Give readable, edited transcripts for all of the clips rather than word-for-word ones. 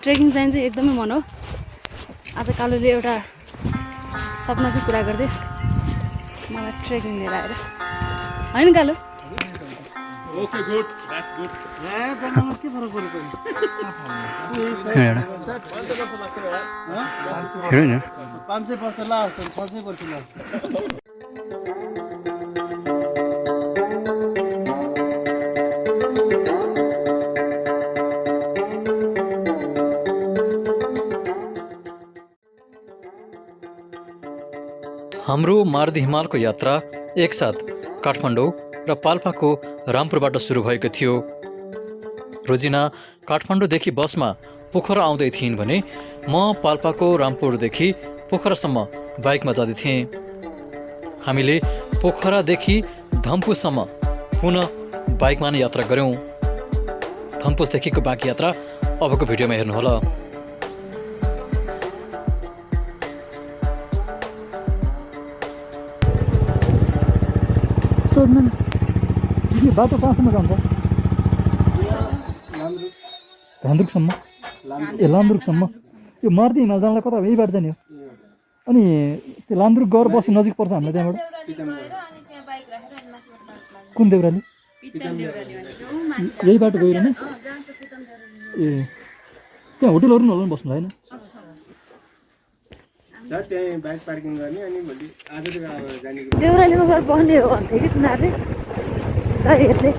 Trekking जाने चाहिँ एकदमै मन हो। आज कालुले एउटा सपना चाहिँ पुरा गरिदियो, मलाई ट्रेकिङ लिएर आएर, होइन Kalu? Okay good, that's good. के फरक परेको हेर 500 पर्छ ला 600 पर्छ ला। हाम्रो मारुति हिमालको यात्रा एकसाथ काठमाडौँ र पाल्पाको रामपुरबाट सुरु भएको थियो। रोजिना काठमाडौँदेखि बसमा पोखरा आउँदै थिइन् भने म पाल्पाको रामपुरदेखि पोखरासम्म बाइकमा जाँदै थिएँ। हामीले पोखरादेखि धम्पुसम्म पुनः बाइकमा नै यात्रा गऱ्यौँ। धम्पुसदेखिको बाँकी यात्रा अबको भिडियोमा हेर्नुहोला। सोध्नु न, यो बाटो कहाँसम्म जान्छ? लान्द्रुकसम्म। ए लान्द्रुकसम्म। यो मारुति हिमाल जानलाई कता यही बाटो जाने हो? अनि त्यो लान्द्रुक गएर बस्नु नजिक पर्छ हामीलाई त्यहाँबाट? कुन देउराली? यही बाटो गएर नि? ए त्यहाँ होटलहरू पनि होला नि बस्नु होइन? त्यही बाइक पार्किङ गर्ने अनि भोलि आज जाने। देउरालीमा गएर बस्ने हो भन्थ्यो कि तिनीहरूले हेर्दै।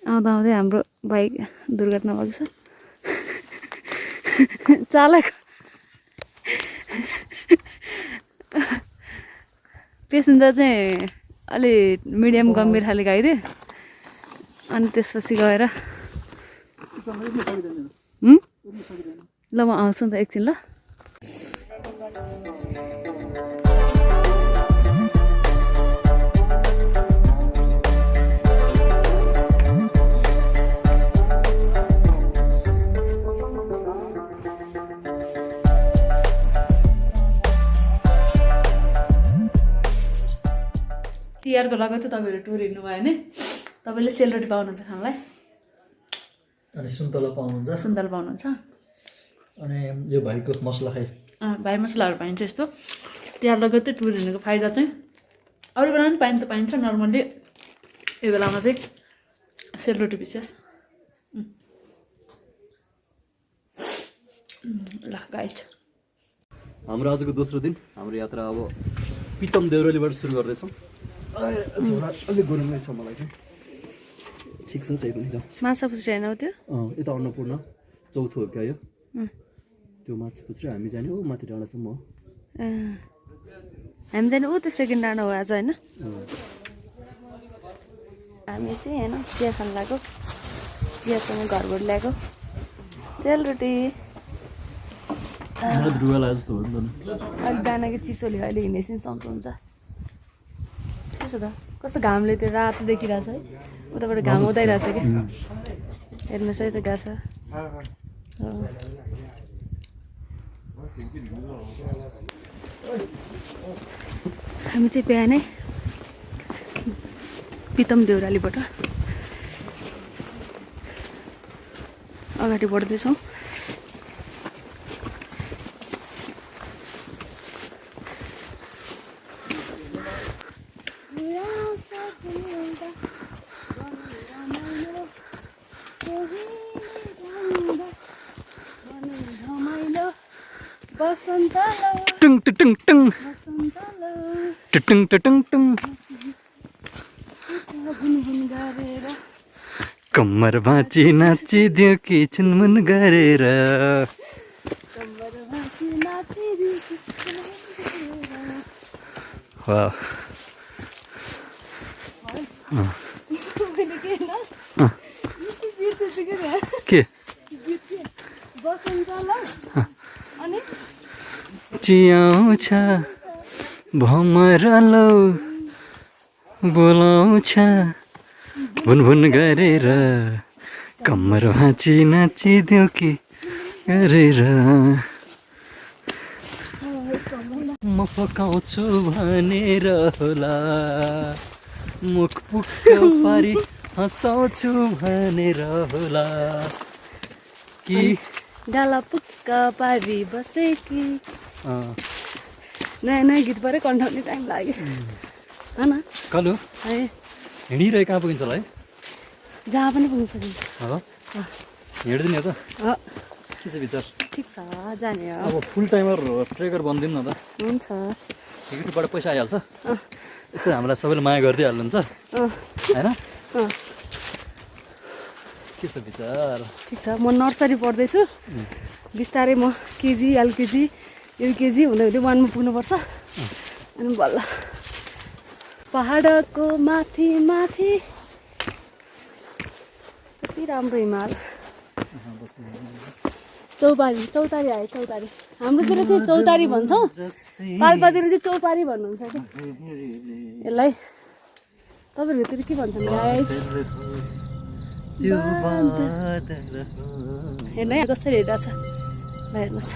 आउँदा आउँदै हाम्रो बाइक दुर्घटना भएको छ। चालक पेसेन्जर चाहिँ अलि मिडियम गम्भीर खाले आइदियो। अनि त्यसपछि गएर ल म आउँछु नि त एकछिन ल। तिहारको लगत्तै तपाईँहरू टुर हिँड्नुभयो भने तपाईँले सेलरोटी पाउनुहुन्छ खानलाई, अनि सुन्तला पाउनुहुन्छ। सुन्तला पाउनुहुन्छ। अनि यो भाइको मसला खाइ भाइ मसलाहरू पाइन्छ यस्तो। तिहार लगत्तै टुर हिँड्नुको फाइदा चाहिँ अरू बेला पनि पाइन्छ नर्मल्ली, यो बेलामा चाहिँ सेलरोटी विशेष। ल गाइड, हाम्रो आजको दोस्रो दिन हाम्रो यात्रा अब पितम देउरालीबाट सुरु गर्दैछौँ। झोला अलिक गरमै छ मलाई चाहिँ, ठिक छ त्यही पनि छ। माछा पुछ्री होइन हो त्यो? यता अन्नपूर्ण चौथो हो क्या यो? त्यो माछा पुछ्री हामी जाने हो माथि डाँडासम्म हो। हामी जाने ऊ त्यो सेकेन्ड डाँडा हो आज होइन? हामी चाहिँ होइन चिया खान लगाएको, चियासँग घरबाट ल्याएको सेलरोटी। ध्रुवा लागे जस्तो हो नि त। अलिक दानाको चिसोले अहिले हिँडेपछि सन्चो हुन्छ। त्यसो त कस्तो घामले त्यो रातो देखिरहेछ है, उताबाट घाम उदाइरहेछ कि हेर्नुहोस् है, त गएको छ। हामी चाहिँ बिहानै पितम देउरालीबाट अगाडि बढ्दैछौँ। टुङ टुङ टुङ टुङ टुङ टुङ कम्मर भाँची नाचिदियो कि चुनमुन गरेर। के चियाउँछ भमरलो बोलाउँछ भुनभुन गरेर, कम्मर भाँची नाचिदियो कि गरेर। म पकाउँछु भनेर होला मुख पुक्क पारी हँसाउँछु भनेर होला कि डाला पुक्क पारी बसे कि नयाँ नयाँ गीत पऱ्यो कन्ठाउने टाइम लाग्यो होइन कलु है हिँडिरहे कहाँ पुगिन्छ होला है जहाँ पनि पुग्न सकिन्छ हो हिँड्दिने हो त के छ विचार ठिक छ जाने हो अब फुल टाइमर ट्रेकर बनिदिउँ न त हुन्छ टिकटबाट पैसा आइहाल्छ यसो हामीलाई सबैले माया गरिदिइहाल्नुहुन्छ होइन के छ विचार ठिक छ म नर्सरी पढ्दैछु बिस्तारै म केजी एलकेजी युकेजी हुँदै हुँदै 1 मा पुग्नुपर्छ अनि बल्ल पहाडको माथि माथि कति राम्रो हिमाल चौतारी आयो चौतारी हाम्रोतिर चाहिँ चौतारी भन्छौँ पाल्पातिर चाहिँ चौपारी भन्नुहुन्छ कि यसलाई तपाईँहरूतिर के भन्छन् गाइज हेर्नु है कसरी हेरिरहेको छ ल हेर्नुहोस्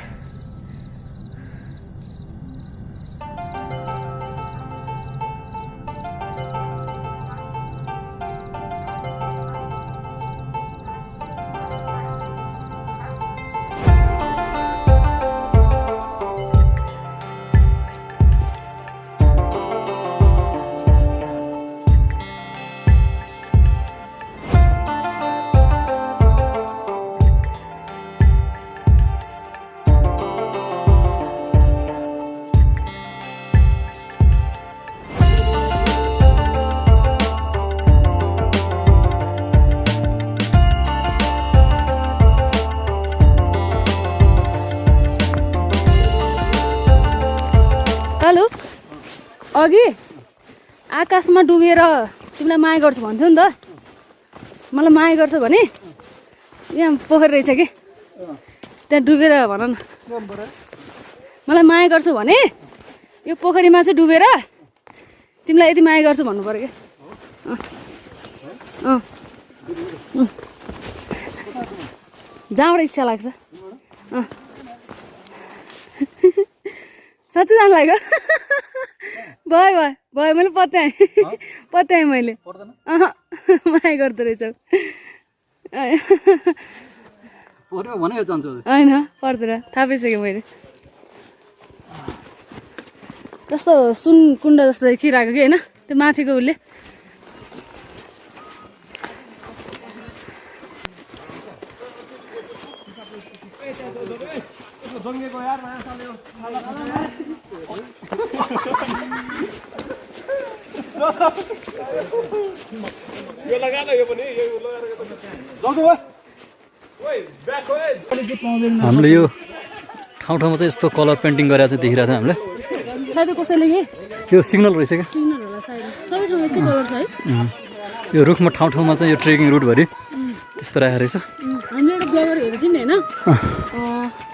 हेलो अघि आकाशमा डुबेर तिमीलाई माया गर्छु भन्थ्यो नि त मलाई माया गर्छ भने यहाँ पोखरी रहेछ कि त्यहाँ डुबेर भन न मलाई माया गर्छु भने यो पोखरीमा चाहिँ डुबेर तिमीलाई यति माया गर्छु भन्नु पर्यो कि जहाँबाट इच्छा लाग्छ साँच्चै जानु लाग्यो भयो भयो भयो मैले पत्याएँ मैले माया गर्दो रहेछौ होइन पर्दैन थाहा पाइसकेँ मैले जस्तो सुन कुण्ड जस्तो देखिरहेको कि होइन त्यो माथिको उसले हामीले यो ठाउँ ठाउँमा चाहिँ यस्तो कलर पेन्टिङ गरेर चाहिँ देखिरहेको थियो हामीले सायद कसैले यो सिग्नल रहेछ क्या सिग्नल होला सायद सबै ठाउँ यस्तै कलर छ है यो रुखमा ठाउँ ठाउँमा चाहिँ यो ट्रेकिङ रुटभरि यस्तो राखेको रहेछ हामीले एउटा ब्लगर हेरेको थियौँ नि होइन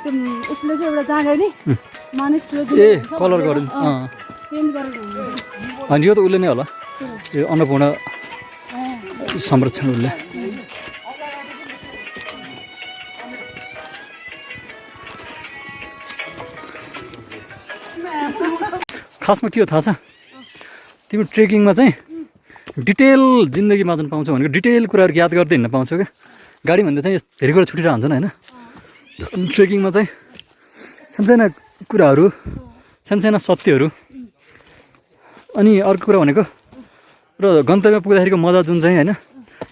त्यो उसले चाहिँ एउटा जहाँ गयो नि मानिस ठुलो ए कलर गर्नु पेन्ट गरेर अनि यो त उसले नै होला यो अन्नपूर्ण संरक्षण उसले खासमा के हो थाहा छ तिमी ट्रेकिङमा चाहिँ डिटेल जिन्दगी बाँच्न पाउँछौ भनेको डिटेल कुराहरू याद गर्दै हिँड्न पाउँछौ क्या गाडी भन्दा चाहिँ धेरै कुरा छुटिरहेको हुन्छ नि होइन ट्रेकिङमा चाहिँ सानसाना कुराहरू सानसाना सत्यहरू अनि अर्को कुरा भनेको र गन्तव्यमा पुग्दाखेरिको मजा जुन चाहिँ होइन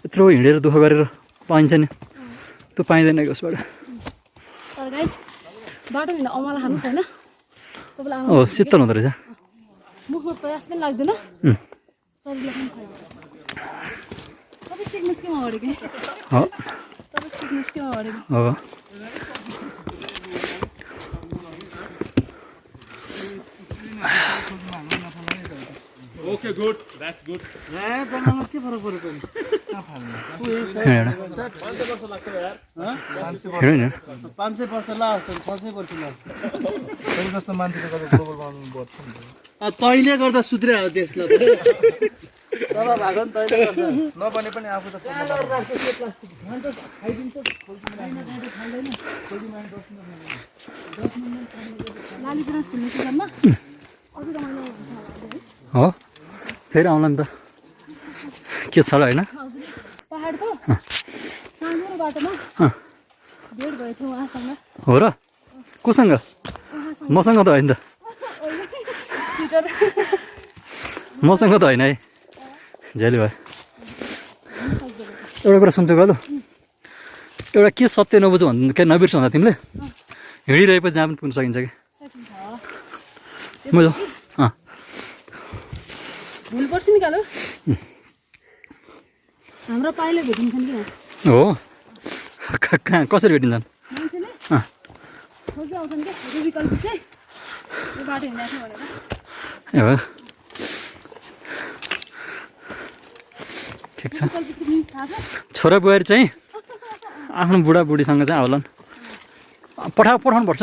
यत्रो हिँडेर दुःख गरेर पाइन्छ नि त्यो पाइँदैन उसबाट बाटो हिँड्दा अमला खानुहोस् होइन हो शीतल हुँदो रहेछ मुखमा प्रयास पनि लाग्दैन शरीरलाई पनि खायो तपाईँ सिक्नुहोस् केमा अगाडि कि तपाईँ सिक्नुहोस् केमा अगाडि हो Okay, good. That's good. के फरक परेको नि 500 वर्ष लाग्छ 600 वर्ष लाग्छ जस्तो मान्छेले गर्दा ग्लोबल वार्मिङ बढ्छ नि तैँले गर्दा सुध्रे हो देशलाई सभा भएको नि तैँले गर्दा नबने पनि आफू त हो फेरि आउला नि त के छ र होइन पहाडको सानो बाटोमा भेट भएको थियो उहाँसँग हो र कोसँग मसँग त होइन त मसँग त होइन है झ्याली भयो एउटा कुरा सुन्छौ गलो एउटा के सत्य नबुझ भन्नु के नबिर्स भन्दा तिमीले हिँडिरहेपछि जहाँ पनि पुग्न सकिन्छ कि बुझ्यौ भुल पर्छ नि कालो हाम्रो पाइले भेटिन्छन् कि हो कहाँ कसरी भेटिन्छन् मान्छेले खोज्दै आउँछन् क्या यो विकल्प चाहिँ यो बाटो हिँड्दा थियो भनेर ए हो ठिक छ विकल्पको मिन्स थाहा छ छोरा बुहारी चाहिँ आफ्नो बुढाबुढीसँग चाहिँ आउलान् पठाउनुपर्छ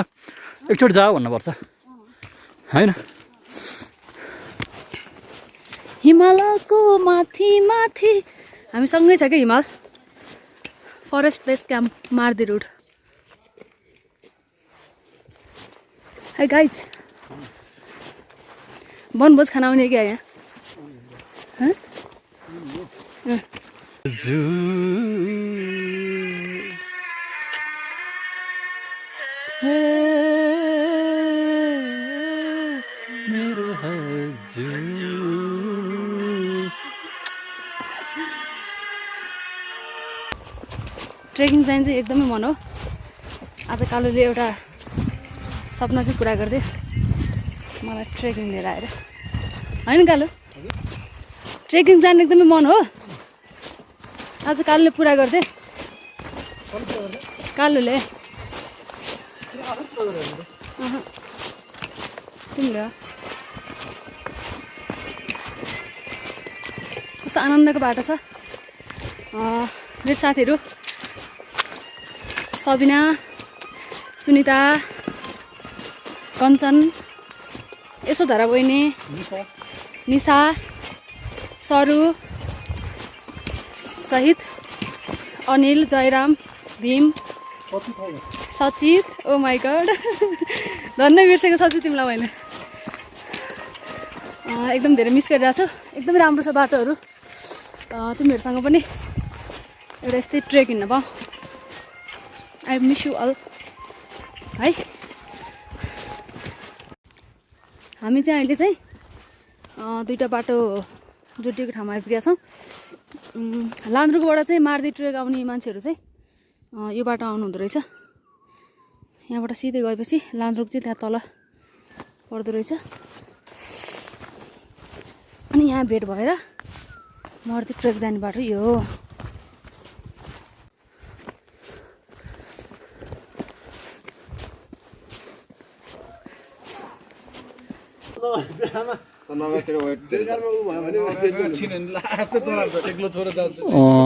एकचोटि जाऊ भन्नुपर्छ होइन हिमालयको माथि माथि हामी सँगै छ क्या हिमाल forest base camp Mardi road है गाइज बनभोज खाना आउने क्या यहाँ हँ? ट्रेकिङ जाने चाहिँ एकदमै मन हो आज कालुले एउटा सपना चाहिँ पुरा गरिदियो मलाई ट्रेकिङ लिएर आएर होइन कालु ट्रेकिङ जाने एकदमै मन हो आज कालुले पुरा गरिदियो कालुले तिमीले कस्तो आनन्दको बाटो छ मेरो साथीहरू सबिना सुनिता कञ्चन यसो धरा बहिनी निशा सरू सहित अनिल जयराम भीम सचित ओ माई गड धन्य बिर्सेको सचित तिमीलाई मैले एकदम धेरै मिस गरिरहेको छु एकदमै राम्रो छ बाटोहरू तिमीहरूसँग पनि एउटा यस्तै ट्रेक हिँड्न पाऊँ आई मिस यु अल है हामी चाहिँ अहिले चाहिँ दुईवटा बाटो जोडिएको ठाउँमा आइपुगेका छौँ लान्द्रुकोबाट चाहिँ मार्दी ट्रेक आउने मान्छेहरू चाहिँ यो बाटो आउनु हुँदो रहेछ यहाँबाट सिधै गएपछि लान्द्रुक चाहिँ त्यहाँ तल पर्दो रहेछ अनि यहाँ भेट भएर मार्दी ट्रेक जाने बाटो यो हो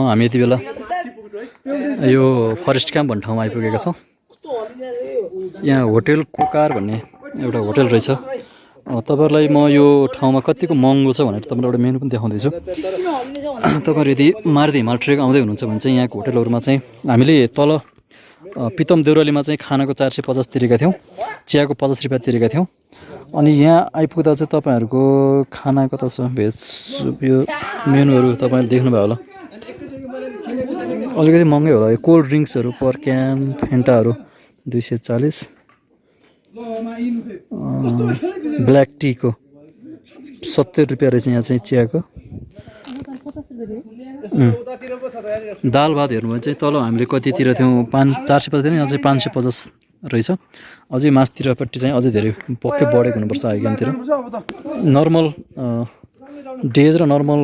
हामी यति बेला यो फरेस्ट क्याम्प भन्ने ठाउँमा आइपुगेका छौँ यहाँ होटेल कोकार भन्ने एउटा होटेल रहेछ तपाईँहरूलाई म यो ठाउँमा कतिको महँगो छ भनेर तपाईँलाई एउटा मेनु पनि देखाउँदैछु तपाईँहरू यदि मार्दी हिमाल ट्रेक आउँदै हुनुहुन्छ भने चाहिँ यहाँको होटेलहरूमा चाहिँ हामीले तल पितम देउरालीमा चाहिँ खानाको 450 तिरेका थियौँ चियाको 50 रुपियाँ तिरेका थियौँ अनि यहाँ आइपुग्दा चाहिँ तपाईँहरूको खाना कता छ भेज यो मेनुहरू तपाईँले देख्नुभयो होला अलिकति महँगै होला यो कोल्ड ड्रिङ्क्सहरू पर क्यान फेन्टाहरू 240 ब्ल्याक टीको 70 रुपियाँ रहेछ यहाँ चाहिँ चियाको दाल भात हेर्नु भने चाहिँ तल हामीले कतितिर थियौँ 450 थियो यहाँ चाहिँ 550 रहेछ अझै मासतिरपट्टि चाहिँ अझै धेरै पक्कै बढेको हुनुपर्छ हाई गेमतिर नर्मल डेज र नर्मल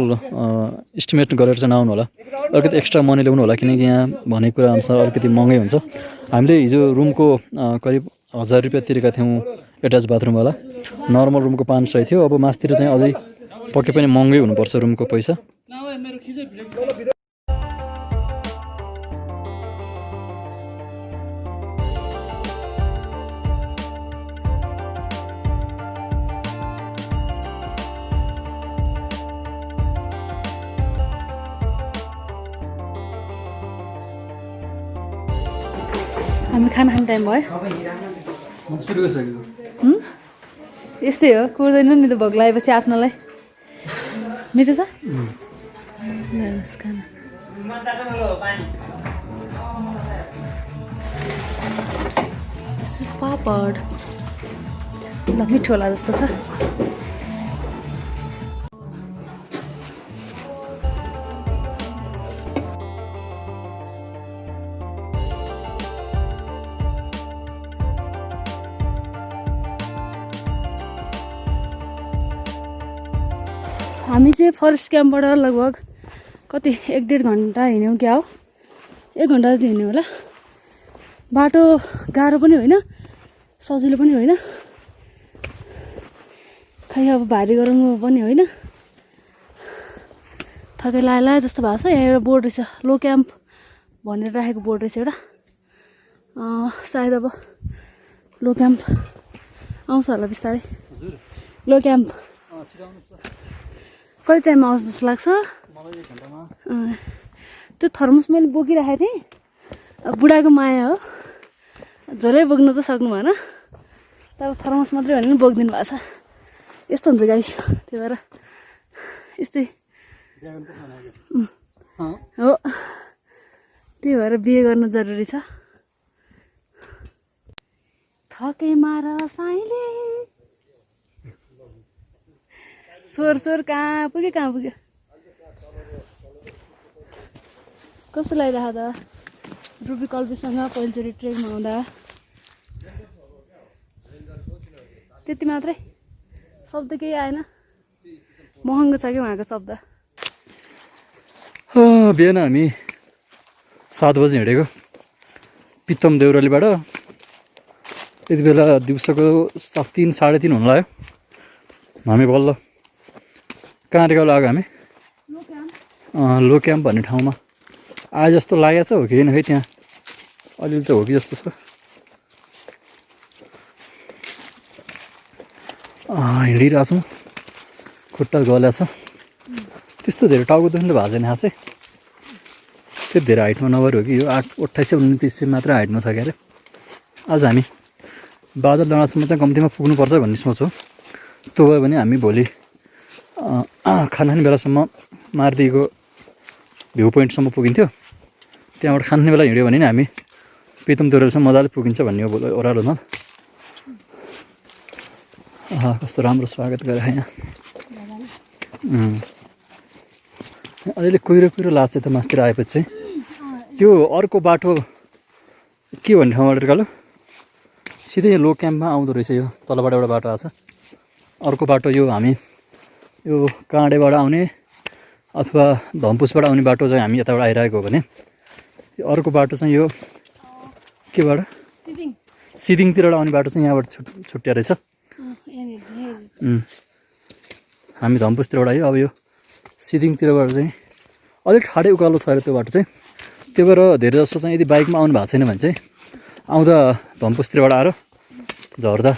इस्टिमेट गरेर चाहिँ नआउनु होला अलिकति एक्स्ट्रा मनी ल्याउनु होला किनकि यहाँ भनेको कुरा अनुसार अलिकति महँगै हुन्छ हामीले हिजो रुमको करिब 1000 रुपियाँ तिरेका थियौँ एट्याच बाथरुमवाला नर्मल रुमको 500 थियो अब मासतिर चाहिँ अझै पक्कै पनि महँगै हुनुपर्छ रुमको पैसा हामी खाना खाने टाइम भयो यस्तै हो कुर्दैन नि त भोक लागेपछि आफ्नोलाई मिठो छ हेर्नुहोस् खाना पापड ल मिठो होला जस्तो छ हामी चाहिँ फरेस्ट क्याम्पबाट लगभग कति 1-1.5 घन्टा हिँड्यौँ क्या हो 1 घन्टा जति हिँड्यौँ होला बाटो गाह्रो पनि होइन सजिलो पनि होइन खै अब भारी गरौँ पनि होइन थकै लाए जस्तो भएको छ यहाँ एउटा बोर्ड रहेछ लो क्याम्प भनेर राखेको बोर्ड रहेछ एउटा सायद अब लो क्याम्प आउँछ होला बिस्तारै लो क्याम्प कति टाइममा आउँछ जस्तो लाग्छ त्यो थर्मस मैले बोकिराखेको थिएँ बुढाको माया हो झोलै बोक्नु त सक्नु भएन तर थर्मस मात्रै भने पनि बोकिदिनु भएको छ यस्तो हुन्छ गाइस त्यही भएर यस्तै हो त्यही भएर बिहे गर्नु जरुरी छ थके मार साइले स्वर कहाँ पुग्यो कस्तो लागिरहेको त रुबी कल्पीसँग पहिलोचोटि ट्रेनमा आउँदा त्यति मात्रै शब्द केही आएन महँगो छ कि उहाँको शब्द बिहान हामी 7 बजी हिँडेको पित्तम देउरालीबाट त्यति बेला दिउँसोको 3-3:30 हुन लाग्यो हामी बल्ल कहाँ रेगाउला आएको हामी लो क्याम्प भन्ने ठाउँमा आए जस्तो लागेको छ हो कि होइन खै त्यहाँ अलिअलि त हो कि जस्तो छ हिँडिरहेको छौँ खुट्टा गलेको छ त्यस्तो धेरै टाउको दुख्नु भएको छैन खासै त्यो धेरै हाइटमा नभएर हो कि यो 2829 मात्रै हाइटमा छ क्यारे आज हामी बादल डाँडासम्म चाहिँ कम्तीमा पुग्नुपर्छ भन्ने सोच हो त्यो भयो भने हामी भोलि खाने बेलासम्म मार्दीको भ्यू पोइन्टसम्म पुगिन्थ्यो त्यहाँबाट खाने बेला हिँड्यो भने नि हामी पितम देउरालीसम्म मजाले पुगिन्छ भन्ने हो ओह्रालोमा कस्तो राम्रो स्वागत गरेर यहाँ अलिअलि कुहिरो लाग्छ त मासतिर आएपछि चाहिँ त्यो अर्को बाटो के भन्ने ठाउँबाट कालो सिधै लो क्याम्पमा आउँदो रहेछ यो तलबाट एउटा बाटो आएको छ अर्को बाटो यो हामी यो काँडेबाट आउने अथवा धम्पुसबाट आउने बाटो चाहिँ हामी यताबाट आइरहेको हो भने यो अर्को बाटो चाहिँ यो केबाट सिदिङतिरबाट आउने बाटो चाहिँ यहाँबाट छुट्टिया रहेछ हामी धम्पुसतिरबाट आयो अब यो सिदिङतिरबाट चाहिँ अलिक ठाडै उकालो छ अरे त्यो बाटो चाहिँ त्यो भएर धेरै जस्तो चाहिँ यदि बाइकमा आउनु भएको छैन भने चाहिँ आउँदा धम्पुसतिरबाट आएर झर्दा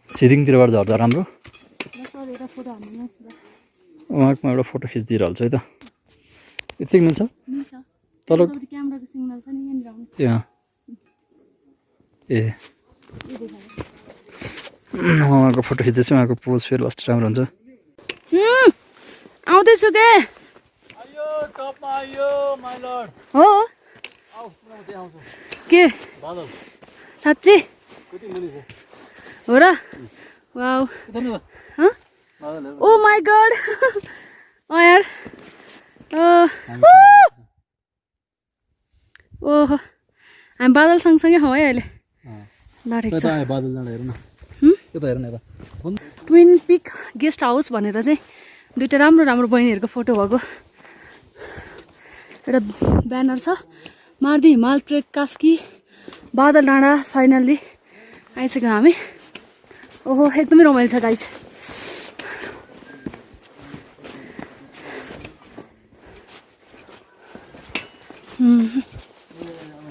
सिदिङतिरबाट झर्दा राम्रो उहाँको एउटा फोटो खिचिदिइहाल्छु है त यति मिल्छ तल त्यहाँ ए उहाँको फोटो खिच्दैछु उहाँको पोज फेरि लास्ट राम्रो हुन्छ आउँदैछु के हो के साँच्ची हो र वाउ ओ माई गड यार ओहो हामी बादल सँगसँगै हौँ है अहिले ल ठिक छ ट्विन पिक गेस्ट हाउस भनेर चाहिँ दुईवटा राम्रो राम्रो बहिनीहरूको फोटो भएको एउटा ब्यानर छ मार्दी हिमाल ट्रेक कास्की बादल डाँडा फाइनल्ली आइसक्यौँ हामी ओहो एकदमै रमाइलो छ गाइस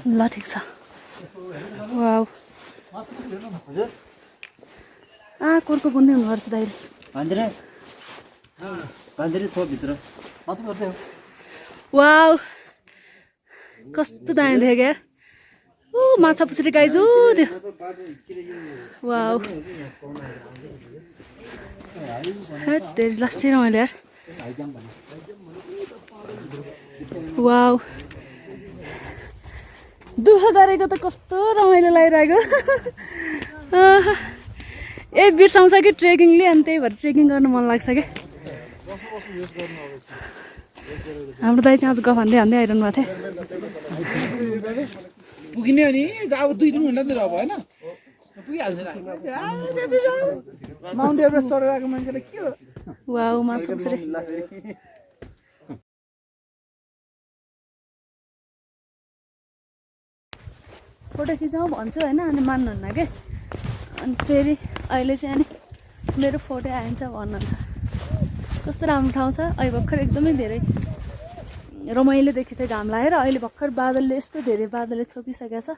ल ठिक छ वाउ कोरको बुन्दै हुनुपर्छ दाइले वाउ कस्तो दामी देखेको यार ऊ माछा पुछरी गाइजु त्यो वाउ धेरै लास्टै रमाइलो यार वाउ दुःख गरेको त कस्तो रमाइलो लागिरहेको ए बिर्साउँछ कि ट्रेकिङले अनि त्यही भएर ट्रेकिङ गर्नु मन लाग्छ क्या हाम्रो दाइ चाहिँ आज गफान्दै हान्दै आइरहनु भएको थियो पुगिने हो नि अब 2-3 घन्टा त अब होइन पुगिहाल्छ माउन्ट एभरेस्ट चढेर आएको मान्छेलाई के हो वाउ मान्छे कसरी फोटो खिचाउँ भन्छु होइन अनि मान्नुहुन्न के अनि फेरि अहिले चाहिँ अनि मेरो फोटो आइन्छ भन्नुहुन्छ कस्तो राम्रो ठाउँ छ अहिले भर्खर एकदमै धेरै रमाइलो देखियो थियो घाम लागेर अहिले भर्खर बादलले यस्तो धेरै बादलले छोपिसकेको छ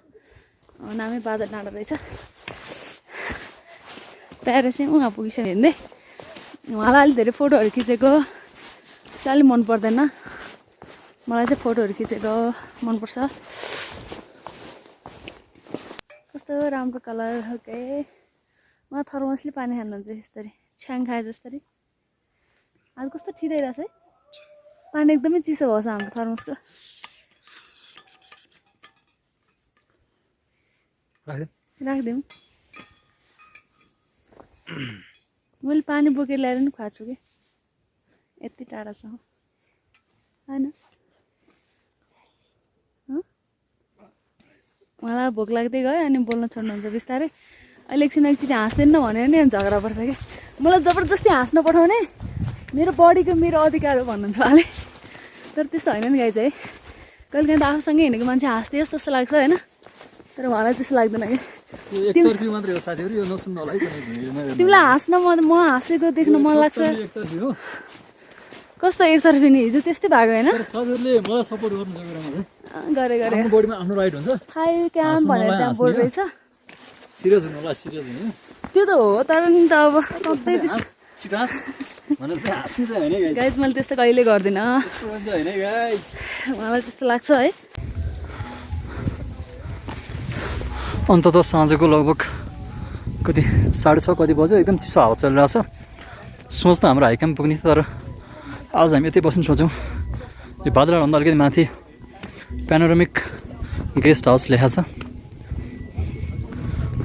नामै बादल डाँडा रहेछ प्यारे चाहिँ उहाँ पुगिसक्यो हेर्दै उहाँलाई अलिक धेरै फोटोहरू खिचेको चाहिँ अलिक मन पर्दैन मलाई चाहिँ फोटोहरू खिचेको मनपर्छ कस्तो राम्रो कलर ओके उहाँ थर्मसले पानी खानुहुन्छ यस्तरी छ्याङ खाए जस्तरी आज कस्तो ठिराइरहेछ है पानी एकदमै चिसो भएको छ हाम्रो थर्मसको राखिदिउँ मैले पानी बोकेर ल्याएर नि खुवाएको छु कि यति टाढा छ होइन उहाँलाई भोक लाग्दै गयो अनि बोल्न छोड्नुहुन्छ बिस्तारै अहिले एकछिन हाँस्दैन भनेर नि झगडा पर्छ कि मलाई जबरजस्ती हाँस्न पठाउने मेरो बडीको मेरो अधिकार हो भन्नुहुन्छ उहाँले तर त्यस्तो होइन नि गाई चाहिँ कहिले काहीँ त आफूसँगै हिँडेको मान्छे हाँस्दै जस्तो लाग्छ होइन तर उहाँलाई त्यस्तो लाग्दैन कि तिमीलाई हाँस्न म हाँसेको देख्न मन लाग्छ कस्तो एकतर्फी नि हिजो त्यस्तै भएको होइन गरे हाई क्याम्प भनेर त्यहाँ बोर्ड रहेछ त्यो त हो तर नि त अब सधैँ त्यस्तो गाइज मैले त्यस्तो कहिले गर्दिनँ मलाई त्यस्तो लाग्छ है अन्तत साँझको लगभग कति 6:30 कति बज्यो एकदम चिसो हावा चलिरहेछ सोच त हाम्रो हाइक्याम्प पुग्ने थियो तर आज हामी यतै बस्नु सोच्यौँ यो बादलभन्दा अलिकति माथि प्यानोरामिक गेस्ट हाउस लेखा छ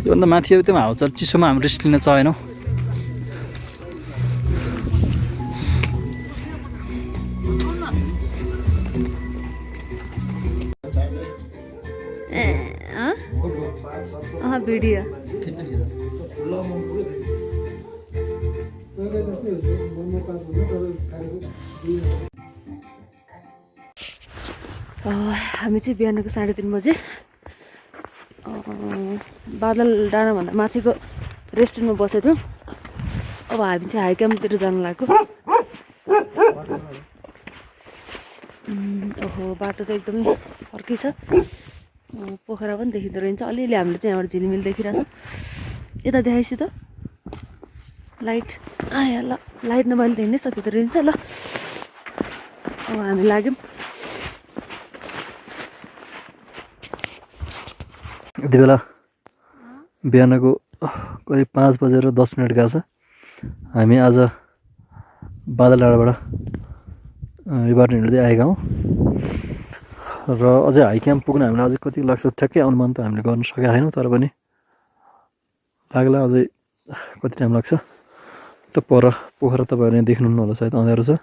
योभन्दा माथि एकदम हावा चल चिसोमा हामी रेस्ट लिन चाहेनौँ भिडियो हामी चाहिँ बिहानको 3:30 बजे बादल डाँडाभन्दा माथिको रेस्टुरेन्टमा बसेको थियौँ अब हामी चाहिँ हाइक्याम्पतिर जानु लागेको ओहो बाटो चाहिँ एकदमै फर्कै छ पोखरा पनि देखिँदो रहेछ अलिअलि हामीले चाहिँ यहाँबाट झिलिमिल देखिरहेछ यता देखाइछु त लाइट आयो ल लाइट नभए त हिँड्नै सकिँदो रहेछ ल अब हामी लाग्यौँ यति बेला बिहानको करिब 5:10 गएको छ हामी आज बादल डाँडाबाट यो बाटो हिँड्दै आएका हौँ र अझै हाइक्याम्प पुग्न हामीलाई अझै कति लाग्छ ठ्याक्कै अनुमान त हामीले गर्न सकेका छैनौँ तर पनि लाग्ला अझै कति टाइम लाग्छ त पर पोखरा तपाईँहरू यहाँ देख्नुहुन्न होला सायद अँध्यारो छ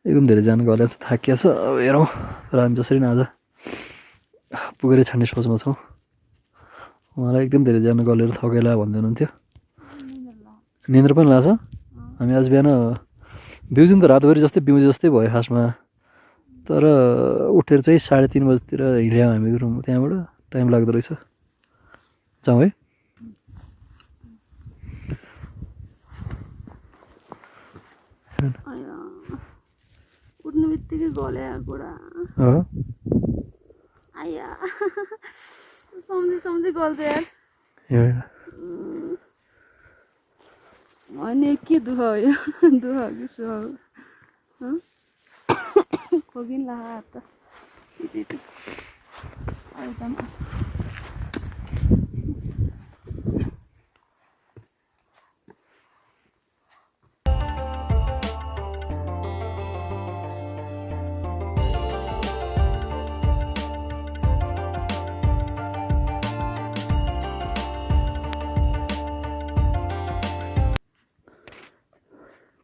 एकदम धेरै जान गएको छ थाकिया छ अब हेरौँ र हामी जसरी नै आज पुगेर छाड्ने सोचमा छौँ उहाँलाई एकदम धेरै जान गलेर थकेला भन्दै हुनुहुन्थ्यो निन्द्र पनि लाग्छ हामी आज बिहान बिउजिन त रातभरि जस्तै बिउजे जस्तै भयो खासमा तर उठेर चाहिँ 3:30 बजीतिर हिँड्यौँ हामी रुम त्यहाँबाट टाइम लाग्दो रहेछ जाउँ है उठ्ने बित्तिकै गले गोडा आया सम्झी गल्छ यार अनि के दुःख हो यो दुःख हो कि सुख हो खोकिन ला त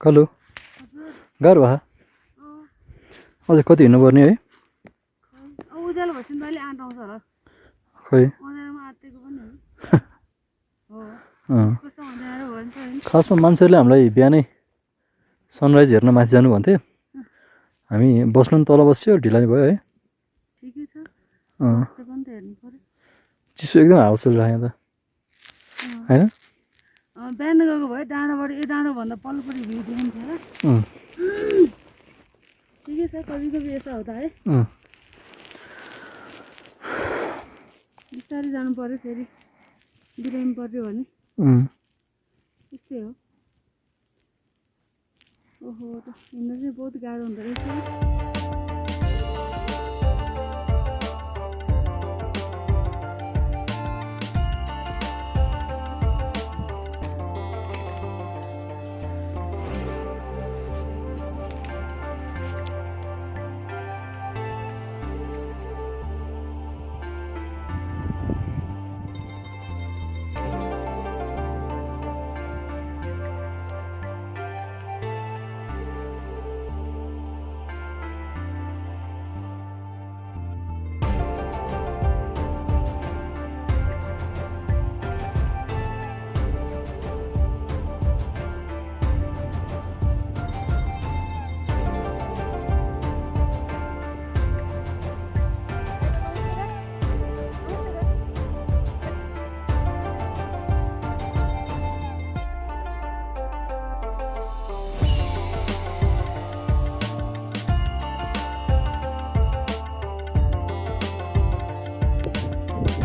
कलु गाह्रो भए अझै कति हिँड्नुपर्ने है उज्यालो भएपछि नि अहिले आँट आउँछ होला खोइ अँध्यारोमा आँटेको पनि हो स्पष्ट अँध्यारो भयो नि त होइन खासमा मान्छेहरूले हामीलाई बिहानै सनराइज हेर्न माथि जानु भन्थे हामी बस्नु पनि तल बस्यो ढिला भयो है ठिकै छ स्वास्थ्य पनि त हेर्नु पर्यो चिसो एकदम हावा चलिरहेको यहाँ त होइन बिहान गएको भए डाँडाबाट यो डाँडोभन्दा पल्लोपट्टि भ्यू देखाउँथ्यो होला ठिकै छ कभी कभी यसो हो त है बिस्तारै जानु पर्यो फेरि बिरामी पर्यो भने त्यस्तै हो ओहो त हिँड्नु चाहिँ बहुत गाह्रो हुँदो रहेछ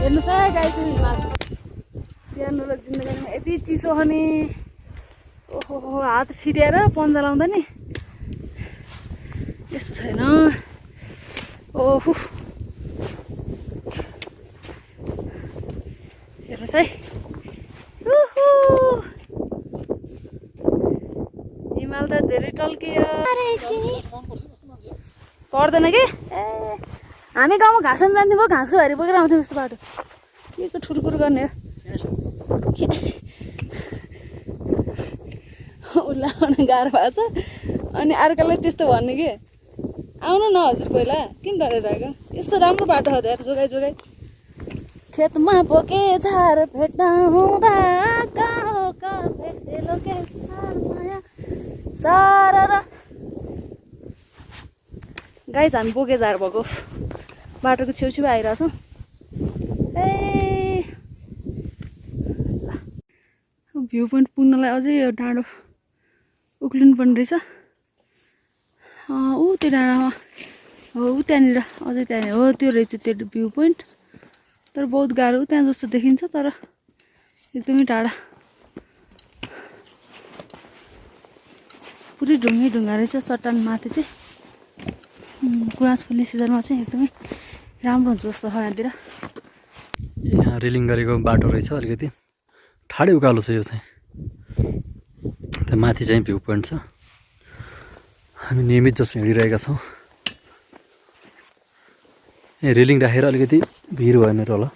हेर्नुहोस् है गाई चाहिँ हिमाल बिहानको जिन्दगीमा यति चिसो छ नि ओहो हात फिरिएर पन्जा लाउँदा नि यस्तो छैन ओहो हेर्नुहोस् है हिमाल त धेरै टल्कियो पर्दैन कि ए हामी गाउँमा घाँसमा जान्थ्यौँ भयो घाँसको भारी बोकेर आउँथ्यौँ यस्तो बाटो के को ठुल्कुर गर्ने हो उसलाई गाह्रो भएको छ अनि अर्कालाई त्यस्तो भन्ने कि आउनु न हजुर पहिला किन डरेर आएको यस्तो राम्रो बाटो छ त यार जोगाइ जोगाइ खेतमा बोके झार भेट्न हुँदा कहाँ भेटे लोके माया सारा गाई हामी बोके झार भएको बाटोको छेउछेउ आइरहेछौँ ए भ्यू पोइन्ट पुग्नलाई अझै यो डाँडो उक्लिनु पर्ने रहेछ ऊ त्यो डाँडामा हो ऊ त्यहाँनिर अझै त्यहाँनिर हो त्यो रहेछ त्यो भ्यू पोइन्ट तर बहुत गाह्रो त्यहाँ जस्तो देखिन्छ तर एकदमै टाढा पुरै ढुङ्गै ढुङ्गा रहेछ चट्टान माथि चाहिँ गुराँस फुल्ने सिजनमा चाहिँ एकदमै राम्रो हुन्छ जस्तो छ यहाँतिर यहाँ रेलिङ गरेको बाटो रहेछ अलिकति ठाडै उकालो छ यो चाहिँ त्यहाँ माथि चाहिँ भ्यू पोइन्ट छ हामी नियमित जस्तो हिँडिरहेका छौँ यहाँ रेलिङ राखेर अलिकति भिड भएन होला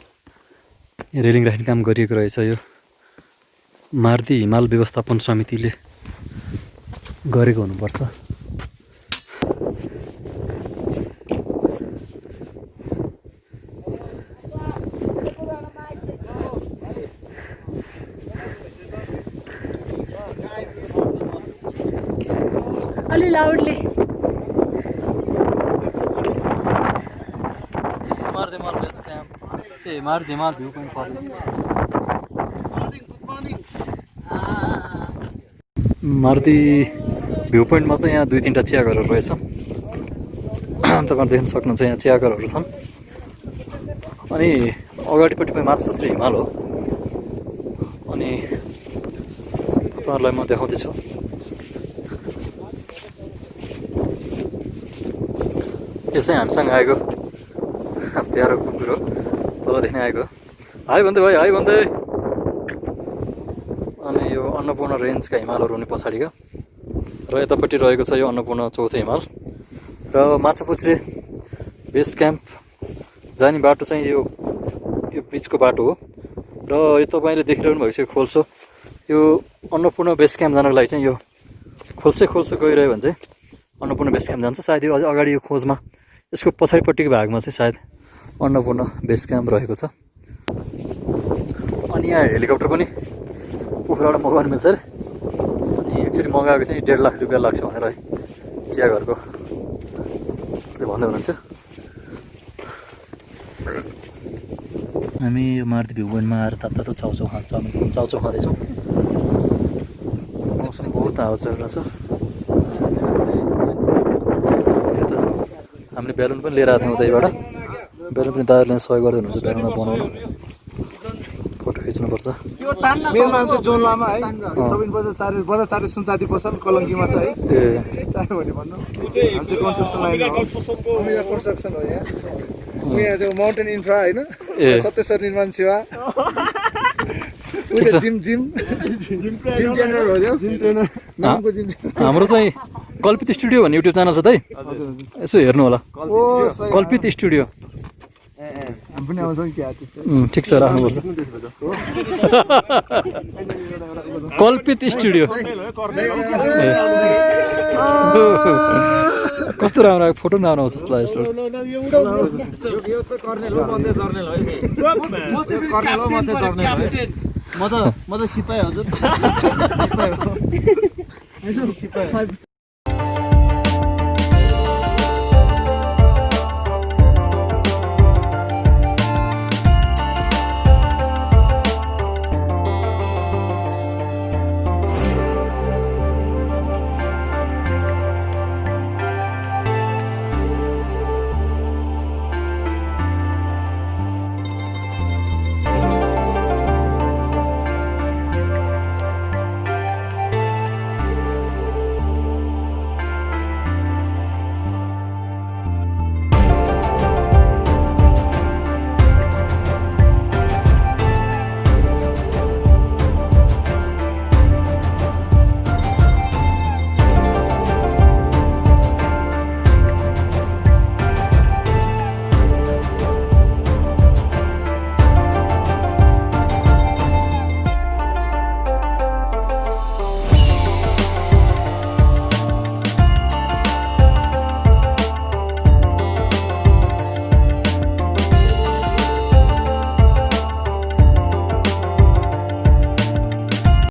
यहाँ रेलिङ राख्ने काम गरिएको रहेछ यो मार्दी हिमाल व्यवस्थापन समितिले गरेको हुनुपर्छ अलि लाउडले मारुति भ्यू पोइन्टमा चाहिँ यहाँ 2-3टा चियाघरहरू रहेछ तपाईँहरू देख्न सक्नुहुन्छ यहाँ चियाघरहरू छन् अनि अगाडिपट्टि पनि माछपुछ्रे हिमाल हो अनि तपाईँहरूलाई म देखाउँदैछु यो चाहिँ हामीसँग आएको प्यारो कुकुर हो तलदेखि आएको हाई भन्दै भाइ हाई भन्दै अनि यो अन्नपूर्ण रेन्जका हिमालहरू हुने पछाडिका र यतापट्टि रहेको छ यो अन्नपूर्ण चौथो हिमाल र माछापुछ्रे बेस क्याम्प जाने बाटो चाहिँ यो बिचको बाटो हो र यो तपाईँले देखिरहनु भएको छ यो खोल्सो यो अन्नपूर्ण बेस क्याम्प जानको लागि चाहिँ यो खोल्छै गइरह्यो भने चाहिँ अन्नपूर्ण बेस क्याम्प जान्छ। सायद यो अझ अगाडि यो खोजमा यसको पछाडिपट्टिको भागमा चाहिँ सायद अन्नपूर्ण बेस क्याम्प रहेको छ। अनि यहाँ हेलिकप्टर पनि पोखराबाट मगाउनु मिल्छ अरे। अनि एकचोटि मगाएको चाहिँ 1.5 लाख रुपियाँ लाग्छ भनेर है चिया घरको भन्दै हुनुहुन्थ्यो। हामी यो मारुति भ्यू पोइन्टमा आएर तातो चाउचाउ खाँदैछौँ। मौसम बहुत हावा चलिरहेछ। हामीले बेलुन पनि लिएर आएको थियौँ उतैबाट। बेलुन पनि दाजुले सहयोग गर्दै हुनुहुन्छ बेलुनमा बनाउनु। फोटो खिच्नुपर्छ। मेरो नाम चाहिँ जोन लामा है। सबिन बजार 4 सुनचाँदी पसल कलङ्कीमा छ है। चाह्यो भने भन्नु। हामी चाहिँ कन्स्ट्रक्सन लाइन हो। यहाँ कन्स्ट्रक्सन हो यहाँ। यहाँ चाहिँ माउन्टेन इन्फ्रा होइन। सत्येश्वर निर्माण सेवा। जिम ट्रेनर हो यो। जिम ट्रेनर नामको जिम। हाम्रो चाहिँ कल्पित स्टुडियो भन्ने युट्युब च्यानल छ त है। यसो हेर्नु होला। कल्पित स्टुडियो। हामी पनि आउँछौँ क्या ठिक छ राख्नुपर्छ। कल्पित स्टुडियो कस्तो राम्रो फोटो राम्रो आउँछ जस्तो लाग्यो। म त सिपाही हजुर। सिपाही